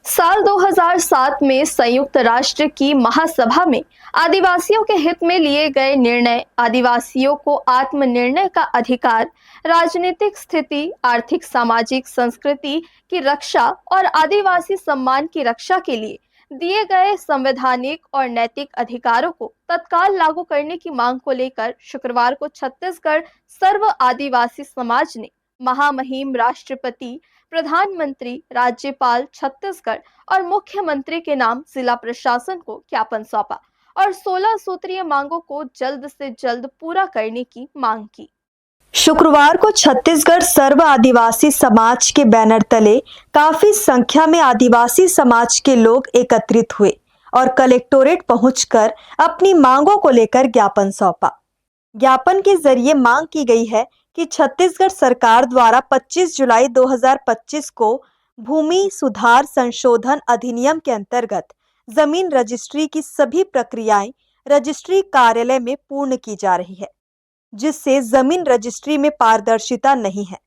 साल 2007 में संयुक्त राष्ट्र की महासभा में आदिवासियों के हित में लिए गए निर्णय आदिवासियों को आत्मनिर्णय का अधिकार, राजनीतिक स्थिति, आर्थिक सामाजिक संस्कृति की रक्षा और आदिवासी सम्मान की रक्षा के लिए दिए गए संवैधानिक और नैतिक अधिकारों को तत्काल लागू करने की मांग को लेकर शुक्रवार को छत्तीसगढ़ सर्व आदिवासी समाज ने महामहिम राष्ट्रपति, प्रधानमंत्री, राज्यपाल छत्तीसगढ़ और मुख्यमंत्री के नाम जिला प्रशासन को ज्ञापन सौंपा और 16 सूत्रीय मांगों को जल्द से जल्द पूरा करने की मांग की। शुक्रवार को छत्तीसगढ़ सर्व आदिवासी समाज के बैनर तले काफी संख्या में आदिवासी समाज के लोग एकत्रित हुए और कलेक्टोरेट पहुंचकर अपनी मांगों को लेकर ज्ञापन सौंपा। ज्ञापन के जरिए मांग की गई है कि छत्तीसगढ़ सरकार द्वारा 25 जुलाई 2025 को भूमि सुधार संशोधन अधिनियम के अंतर्गत जमीन रजिस्ट्री की सभी प्रक्रियाएं रजिस्ट्री कार्यालय में पूर्ण की जा रही है, जिससे जमीन रजिस्ट्री में पारदर्शिता नहीं है।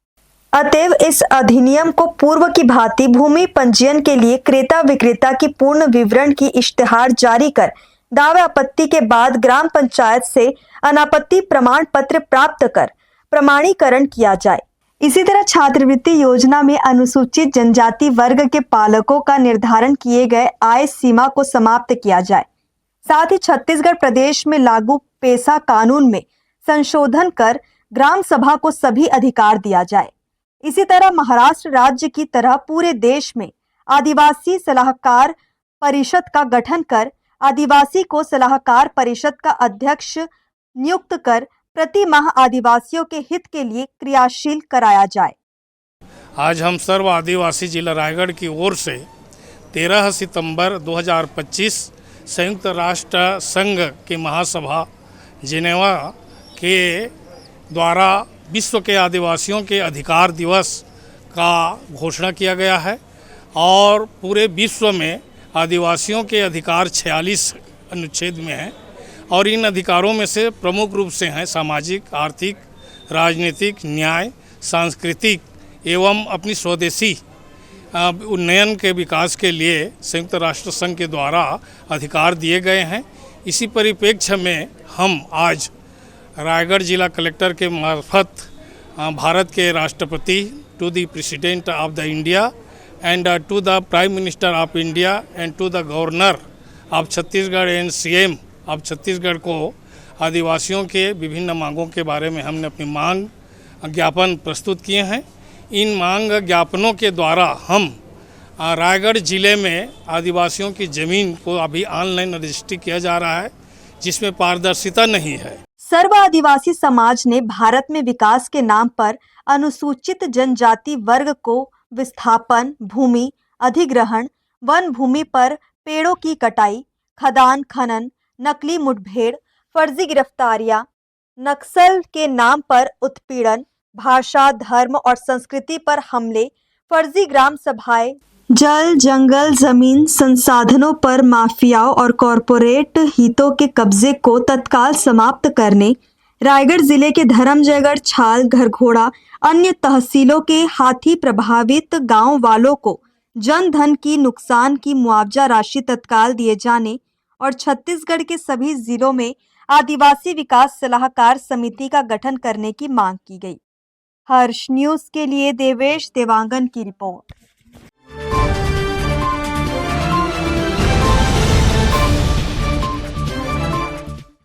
अतएव इस अधिनियम को पूर्व की भांति भूमि पंजीयन के लिए क्रेता विक्रेता की पूर्ण विवरण की इश्तेहार जारी कर दावे आपत्ति के बाद ग्राम पंचायत से अनापत्ति प्रमाण पत्र प्राप्त कर प्रमाणीकरण किया जाए। इसी तरह छात्रवृत्ति योजना में अनुसूचित जनजाति वर्ग के पालकों का निर्धारण किए गए आय सीमा को समाप्त किया जाए। साथ ही छत्तीसगढ़ प्रदेश में लागू पेशा कानून में संशोधन कर ग्राम सभा को सभी अधिकार दिया जाए। इसी तरह महाराष्ट्र राज्य की तरह पूरे देश में आदिवासी सलाहकार परिषद का गठन कर आदिवासी को सलाहकार परिषद का अध्यक्ष नियुक्त कर प्रति माह आदिवासियों के हित के लिए क्रियाशील कराया जाए। आज हम सर्व आदिवासी जिला रायगढ़ की ओर से 13 सितंबर 2025 संयुक्त राष्ट्र संघ की महासभा जिनेवा के द्वारा विश्व के आदिवासियों के अधिकार दिवस का घोषणा किया गया है और पूरे विश्व में आदिवासियों के अधिकार 46 अनुच्छेद में हैं और इन अधिकारों में से प्रमुख रूप से हैं सामाजिक, आर्थिक, राजनीतिक, न्याय, सांस्कृतिक एवं अपनी स्वदेशी उन्नयन के विकास के लिए संयुक्त राष्ट्र संघ के द्वारा अधिकार दिए गए हैं। इसी परिप्रेक्ष्य में हम आज रायगढ़ जिला कलेक्टर के मार्फत भारत के राष्ट्रपति to the president of the India and to the prime minister of India and to the governor of Chhattisgarh and CM of Chhattisgarh को आदिवासियों के विभिन्न मांगों के बारे में हमने अपनी मांग ज्ञापन प्रस्तुत किए हैं। इन मांग ज्ञापनों के द्वारा हम रायगढ़ जिले में आदिवासियों की ज़मीन को अभी ऑनलाइन रजिस्ट्री किया जा रहा है, जिसमें पारदर्शिता नहीं है। सर्व आदिवासी समाज ने भारत में विकास के नाम पर अनुसूचित जनजाति वर्ग को विस्थापन, भूमि अधिग्रहण, वन भूमि पर पेड़ों की कटाई, खदान खनन, नकली मुठभेड़, फर्जी गिरफ्तारियां, नक्सल के नाम पर उत्पीड़न, भाषा, धर्म और संस्कृति पर हमले, फर्जी ग्राम सभाएं, जल जंगल जमीन संसाधनों पर माफियाओं और कॉरपोरेट हितों के कब्जे को तत्काल समाप्त करने, रायगढ़ जिले के धर्मजयगढ़, छाल, घरघोड़ा, अन्य तहसीलों के हाथी प्रभावित गांव वालों को जन धन की नुकसान की मुआवजा राशि तत्काल दिए जाने और छत्तीसगढ़ के सभी जिलों में आदिवासी विकास सलाहकार समिति का गठन करने की मांग की गई। हर्ष न्यूज के लिए देवेश देवांगन की रिपोर्ट।